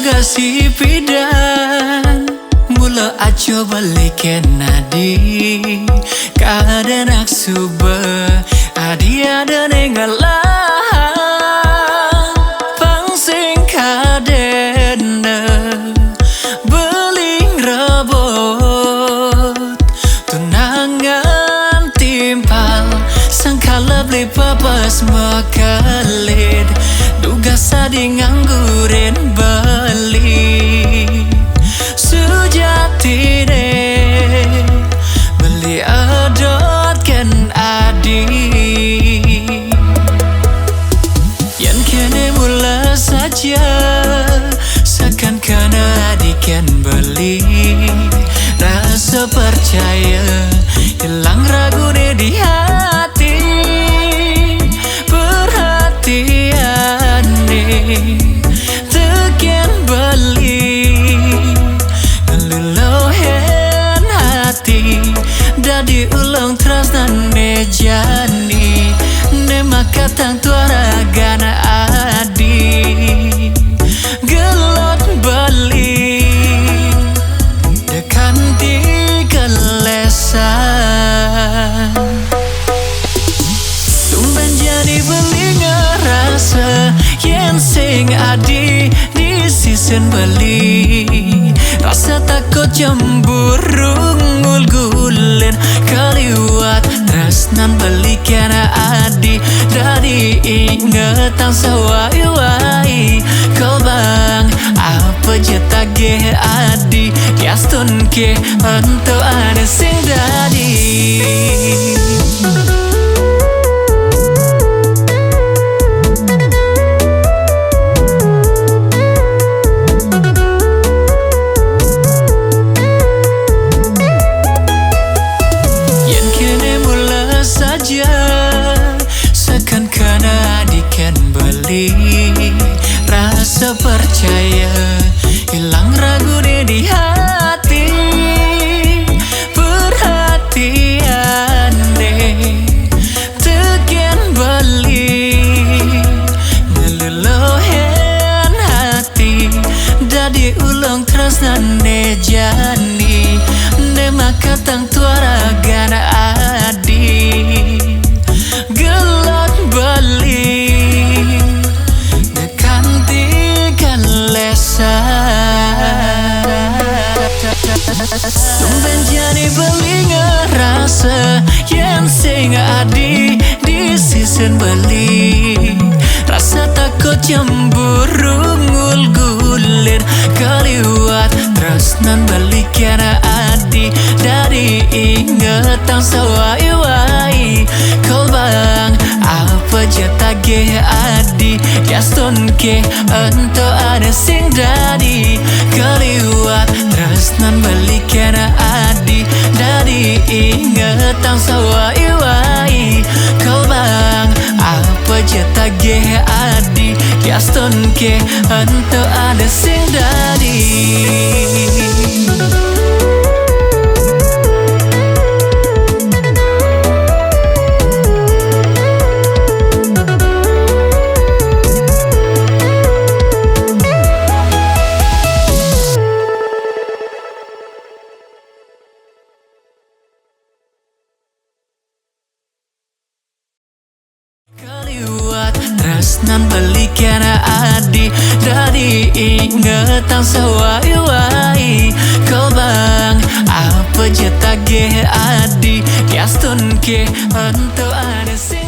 kasih pidan mula aja balikin nadi kada nak suba adi ada nengalah pangsing kadena beling rebut tunangan timpal sangkala beli papas makalid duga sadi nganggurin beli sujati deh beli adot kan adi yang kene mula saja seakan kena adikan beli rasa percaya hilang ragu deh di hati perhatian nih tekan beli ngelulohen hati dadi ulang terus dan nejani ne maka tang tuara gana adi gelot beli dekan di kelesan tumben jadi beli ngerasa yang sing adi di season beli rasa takut cemburu ngul-gulen kaliwat tresnan beli kena adi dari ingetan sawai-wai kau bang apa jeta ge adi kiastun ke untuk ada sing dadi seakan kena adikan beli rasa percaya hilang ragu deh di hati perhatian deh tekan beli ngelulohen hati dadi ulang terus dan nejani ne maka tang tuara gana adi gelot beli dekan tikan lesan tumben jadi beli ngerasa yang sing adi di season beli rasa takut cemburu ngul-gulir kaliwat tresnan beli kena adi dari ingetan sawai-wai kau bang apa jeta ge adi kiastun ke untuk ada sing dadi kaliwat tresnan beli kena adi dari ingetan sawai-wai kau bang apa jeta ge adi kiastun ke untuk ada sing dadi tresnan beli kena adi dari ingetan sawai-wai kau bang apa jeta ge adi kiastun ke untuk ada sing